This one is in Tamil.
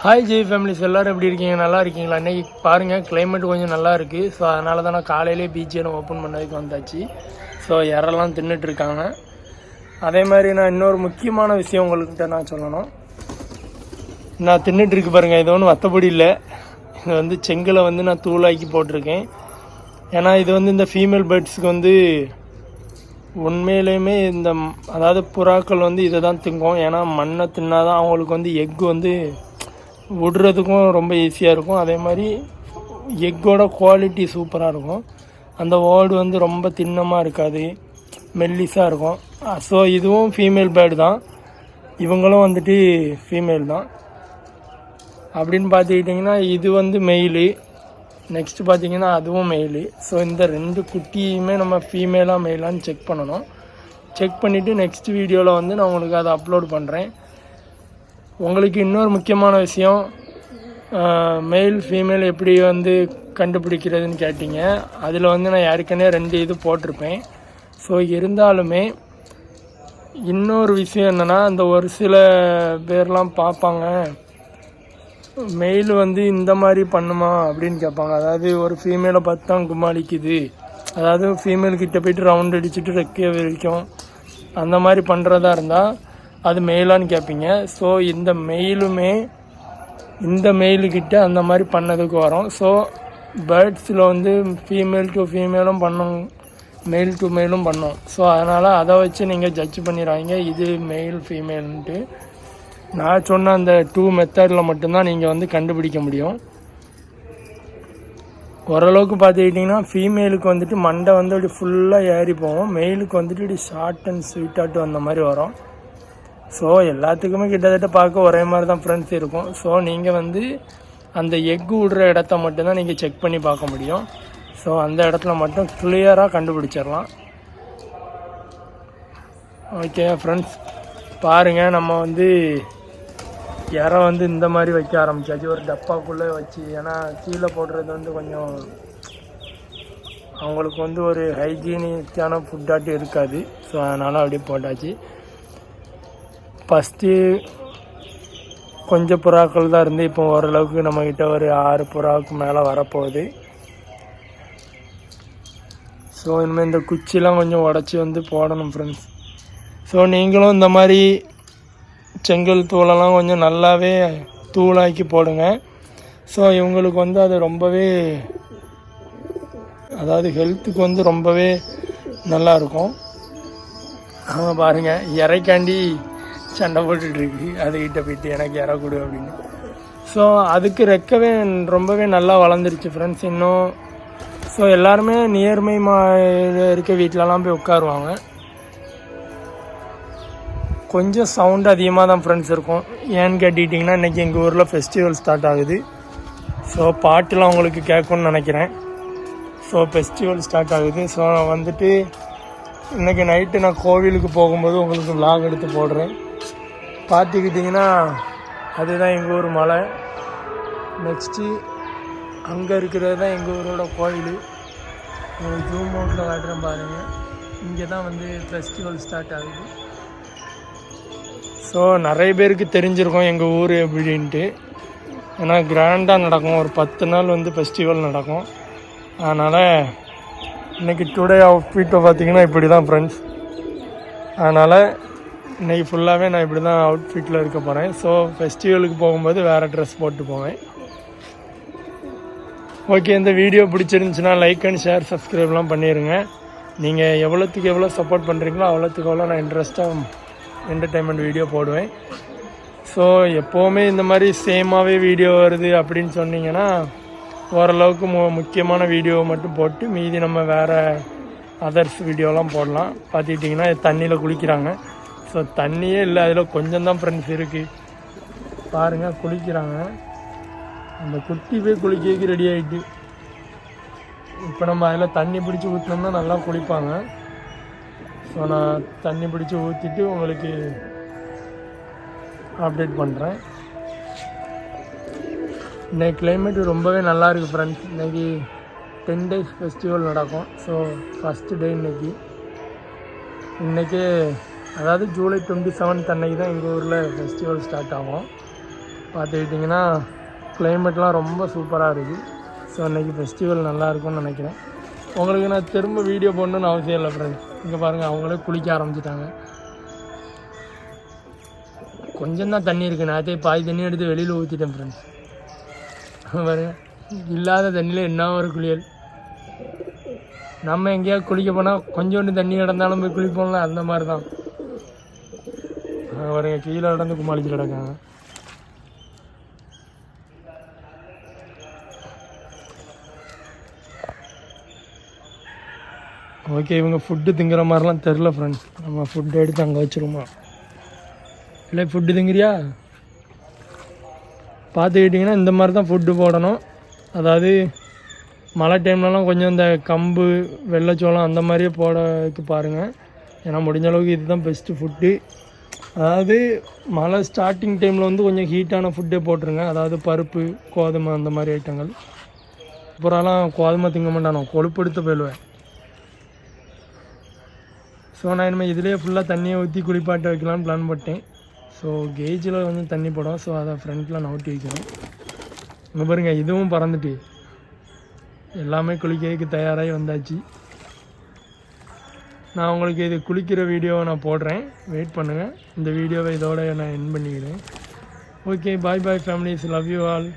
ஹாய் ஜெய் ஃபேமிலிஸ், எல்லோரும் எப்படி இருக்கீங்க? நல்லா இருக்கீங்களா? இன்றைக்கி பாருங்கள், கிளைமேட் கொஞ்சம் நல்லா இருக்குது. ஸோ அதனால தான் நான் காலையிலே பீச்சை ஓப்பன் பண்ணதுக்கு வந்தாச்சு. ஸோ இறெல்லாம் தின்னுட்டுருக்காங்க. அதே மாதிரி நான் இன்னொரு முக்கியமான விஷயம் உங்கள்கிட்ட நான் சொல்லணும். நான் தின்னுட்டுருக்கு பாருங்கள், இது ஒன்றும் வத்தப்படி இல்லை. இது வந்து செங்கலை வந்து நான் தூளாக்கி போட்டிருக்கேன். ஏன்னா இது வந்து இந்த ஃபீமேல் பேர்ட்ஸுக்கு வந்து உண்மையிலேயுமே அதாவது புறாக்கள் வந்து இதை தான் திங்கும். ஏன்னா மண்ணை தின்னாதான் அவங்களுக்கு வந்து எக்கு வந்து விடுறதுக்கும் ரொம்ப ஈஸியாக இருக்கும். அதே மாதிரி எக்கோட குவாலிட்டி சூப்பராக இருக்கும். அந்த ஓடு வந்து ரொம்ப தின்னமாக இருக்காது, மெல்லிஸாக இருக்கும். ஸோ இதுவும் ஃபீமேல் பேர்டு தான், இவங்களும் வந்துட்டு ஃபீமேல் தான். அப்படின்னு பார்த்துக்கிட்டிங்கன்னா இது வந்து மெயிலு, நெக்ஸ்ட்டு பார்த்திங்கன்னா அதுவும் மெயிலு. ஸோ இந்த ரெண்டு குட்டியுமே நம்ம ஃபீமேலாக மெயிலான்னு செக் பண்ணணும். செக் பண்ணிவிட்டு நெக்ஸ்ட் வீடியோவில் வந்து நான் உங்களுக்கு அதை அப்லோட் பண்ணுறேன். உங்களுக்கு இன்னொரு முக்கியமான விஷயம், மெயில் ஃபீமேல் எப்படி வந்து கண்டுபிடிக்கிறதுன்னு கேட்டிங்க. அதில் வந்து நான் ஏற்கனவே 2 இது போட்டிருப்பேன். ஸோ இருந்தாலுமே இன்னொரு விஷயம் என்னென்னா, அந்த ஒரு சில பேர்லாம் பார்ப்பாங்க, மெயில் வந்து இந்த மாதிரி பண்ணுமா அப்படின்னு கேட்பாங்க. அதாவது ஒரு ஃபீமேலை பார்த்து தான் கும்மாளிக்குது, அதாவது ஃபீமேல் கிட்ட போய்ட்டு ரவுண்ட் அடிச்சுட்டு ரெக்கையை விரிக்கும், அந்த மாதிரி பண்ணுறதா இருந்தால் அது மெயிலான்னு கேட்பீங்க. ஸோ இந்த மெயிலுமே இந்த மெயிலுக்கிட்ட அந்த மாதிரி பண்ணதுக்கு வரும். ஸோ பேர்ட்ஸில் வந்து ஃபீமேல் டு ஃபீமேலும் பண்ணும், மெயில் டு மெயிலும் பண்ணும். ஸோ அதனால் அதை வச்சு நீங்கள் ஜட்ஜ் பண்ணிடுறாங்க இது மெயில் ஃபீமேல்ன்ட்டு. நான் சொன்ன அந்த 2 மெத்தடில் மட்டும்தான் நீங்கள் வந்து கண்டுபிடிக்க முடியும். ஓரளவுக்கு பார்த்துக்கிட்டிங்கன்னா ஃபீமேலுக்கு வந்துட்டு மண்டை வந்து அப்படி ஃபுல்லாக ஏறி போகும், மெயிலுக்கு வந்துட்டு இப்படி ஷார்ட் அண்ட் ஸ்வீட்டாட்டு அந்த மாதிரி வரும். ஸோ எல்லாத்துக்குமே கிட்டத்தட்ட பார்க்க ஒரே மாதிரி தான் ஃப்ரெண்ட்ஸ் இருக்கும். ஸோ நீங்கள் வந்து அந்த எக்கு விடுற இடத்த மட்டும்தான் நீங்கள் செக் பண்ணி பார்க்க முடியும். ஸோ அந்த இடத்துல மட்டும் கிளியராக கண்டுபிடிச்சிடலாம். ஓகே ஃப்ரெண்ட்ஸ், பாருங்கள், நம்ம வந்து இறை வந்து இந்த மாதிரி வைக்க ஆரம்பித்தாச்சு, ஒரு டப்பாக்குள்ளே வச்சு. ஏன்னா கீழே போடுறது வந்து கொஞ்சம் அவங்களுக்கு வந்து ஒரு ஹைஜீனிக்கான ஃபுட்டாட்டு இருக்காது. ஸோ அதனால் அப்படியே போட்டாச்சு. ஃபஸ்ட்டு கொஞ்சம் புறாக்கள் தான் இருந்து இப்போ ஓரளவுக்கு நம்மக்கிட்ட ஒரு 6 புறாவுக்கு மேலே வரப்போகுது. ஸோ இனிமேல் இந்த குச்சிலாம் கொஞ்சம் உடச்சி வந்து போடணும் ஃப்ரெண்ட்ஸ். ஸோ நீங்களும் இந்த மாதிரி செங்கல் தூளெல்லாம் கொஞ்சம் நல்லாவே தூளாக்கி போடுங்க. ஸோ இவங்களுக்கு வந்து அது ரொம்பவே, அதாவது ஹெல்த்துக்கு வந்து ரொம்பவே நல்லாயிருக்கும். பாருங்கள், இறைக்காண்டி சண்டை போட்டுட்ருக்கு, அதுக்கிட்ட போயிட்டு எனக்கு இறை கொடு அப்படின்னு. ஸோ அதுக்கு ரெக்கவே ரொம்பவே நல்லா வளர்ந்துருச்சு ஃப்ரெண்ட்ஸ் இன்னும். ஸோ எல்லாருமே நியர்மை இருக்க வீட்டிலலாம் போய் உட்காருவாங்க. கொஞ்சம் சவுண்டு அதிகமாக தான் ஃப்ரெண்ட்ஸ் இருக்கும். ஏன்னு கேட்டுக்கிட்டிங்கன்னா இன்றைக்கி எங்கள் ஊரில் ஃபெஸ்டிவல் ஸ்டார்ட் ஆகுது. ஸோ பாட்டுலாம் உங்களுக்கு கேட்கணுன்னு நினைக்கிறேன். ஸோ ஃபெஸ்டிவல் ஸ்டார்ட் ஆகுது. ஸோ வந்துட்டு இன்றைக்கி நைட்டு நான் கோவிலுக்கு போகும்போது உங்களுக்கு விலாக் எடுத்து போடுறேன். பார்த்துக்கிட்டிங்கன்னா அதுதான் எங்கள் ஊர் மலை. நெக்ஸ்ட்டு அங்கே இருக்கிறது தான் எங்கள் ஊரோட கோவில். ஜூம் அவுட்டில் காட்டுறேன் பாருங்கள். இங்கே தான் வந்து ஃபெஸ்டிவல் ஸ்டார்ட் ஆகுது. ஸோ நிறைய பேருக்கு தெரிஞ்சிருக்கும் எங்கள் ஊர் எப்படின்ட்டு. ஏன்னா கிராண்டாக நடக்கும், ஒரு 10 நாள் வந்து ஃபெஸ்டிவல் நடக்கும். அதனால் இன்றைக்கி டுடே அவுட்ஃபிட்டை பார்த்திங்கன்னா இப்படி தான் ஃப்ரெண்ட்ஸ். அதனால் இன்றைக்கி ஃபுல்லாகவே நான் இப்படி தான் அவுட்ஃபிட்டில் இருக்க போகிறேன். ஸோ ஃபெஸ்டிவலுக்கு போகும்போது வேறு ட்ரெஸ் போட்டு போவேன். ஓகே, இந்த வீடியோ பிடிச்சிருந்துச்சுன்னா லைக் அண்ட் ஷேர், சப்ஸ்கிரைப்லாம் பண்ணிடுங்க. நீங்கள் எவ்வளோத்துக்கு எவ்வளோ சப்போர்ட் பண்ணுறீங்களோ அவ்வளோத்துக்கு எவ்வளோ நான் இன்ட்ரெஸ்ட்டாக என்டர்டைன்மெண்ட் வீடியோ போடுவேன். ஸோ எப்போவுமே இந்த மாதிரி சேமாகவே வீடியோ வருது அப்படின்னு சொன்னீங்கன்னா ஓரளவுக்கு முக்கியமான வீடியோவை மட்டும் போட்டு மீதி நம்ம வேறு அதர்ஸ் வீடியோலாம் போடலாம். பார்த்துக்கிட்டிங்கன்னா தண்ணியில் குளிக்கிறாங்க. ஸோ தண்ணியே இல்லை, அதில் கொஞ்சம் தான் ஃப்ரெண்ட்ஸ் இருக்குது. பாருங்கள், குளிக்கிறாங்க. அந்த குட்டி போய் குளிக்க ரெடி ஆகிட்டு. இப்போ நம்ம அதில் தண்ணி பிடிச்சி ஊற்றினோம்னா நல்லா குளிப்பாங்க. ஸோ நான் தண்ணி பிடிச்சி ஊற்றிட்டு உங்களுக்கு அப்டேட் பண்ணுறேன். இன்றைக்கி கிளைமேட் ரொம்பவே நல்லா இருக்குது ஃப்ரெண்ட்ஸ். இன்றைக்கி 10 days ஃபெஸ்டிவல் நடக்கும். ஸோ ஃபஸ்ட்டு டே இன்றைக்கே, அதாவது ஜூலை 27 அன்னைக்கு தான் எங்கள் ஊரில் ஃபெஸ்டிவல் ஸ்டார்ட் ஆகும். பார்த்துக்கிட்டிங்கன்னா கிளைமேட்லாம் ரொம்ப சூப்பராக இருக்குது. ஸோ அன்றைக்கி ஃபெஸ்டிவல் நல்லாயிருக்கும்னு நினைக்கிறேன். உங்களுக்கு நான் திரும்ப வீடியோ போடணுன்னு அவசியம் இல்லை ஃப்ரெண்ட்ஸ். இங்கே பாருங்கள், அவங்களே குளிக்க ஆரம்பிச்சிட்டாங்க. கொஞ்சம் தான் தண்ணி இருக்குது. நேற்றே பாதி தண்ணி எடுத்து வெளியில் ஊற்றிட்டேன் ஃப்ரெண்ட்ஸ். பாருங்க, இல்லாத தண்ணியில் என்ன ஒரு குளியல். நம்ம எங்கேயாவது குளிக்க போனால் கொஞ்சோண்டு தண்ணி கிடந்தாலும் போய் குளிப்போம்ல, அந்த மாதிரி தான். பாருங்க, கீழே கிடந்து குமாளிச்சு கிடக்காங்க. ஓகே, இவங்க ஃபுட்டு திங்கிற மாதிரிலாம் தெரில ஃப்ரெண்ட்ஸ். நம்ம ஃபுட்டு எடுத்து அங்கே வச்சுருமா? இல்லை ஃபுட்டு திங்கிறியா? பார்த்துக்கிட்டிங்கன்னா இந்த மாதிரி தான் ஃபுட்டு போடணும். அதாவது மழை டைம்லலாம் கொஞ்சம் இந்த கம்பு வெள்ளைச்சோளம் அந்த மாதிரியே போடக்கு பாருங்கள். ஏன்னா முடிஞ்ச அளவுக்கு இதுதான் பெஸ்ட்டு ஃபுட்டு. அதாவது மழை ஸ்டார்டிங் டைமில் வந்து கொஞ்சம் ஹீட்டான ஃபுட்டே போட்டுருங்க. அதாவது பருப்பு, கோதுமை அந்த மாதிரி ஐட்டங்கள். அப்புறம்லாம் கோதுமை திங்க மாட்டானோ, கொழுப்படுத்த போயிடுவேன். ஸோ நான் இனிமேல் இதிலே ஃபுல்லாக தண்ணியை ஊற்றி குளிப்பாட்ட வைக்கலான்னு பிளான் போட்டேன். ஸோ கேஜில் கொஞ்சம் தண்ணி போடும். ஸோ அதை ஃப்ரண்ட்டில் நவுட்டி வைக்கணும். இங்கே பாருங்கள், இதுவும் பறந்துட்டு எல்லாமே குளிக்கிறதுக்கு தயாராகி வந்தாச்சு. நான் உங்களுக்கு இது குளிக்கிற வீடியோவை நான் போடுறேன், வெயிட் பண்ணுங்கள். இந்த வீடியோவை இதோட நான் எண்ட் பண்ணிக்கிறேன். Okay, bye bye families, love you all.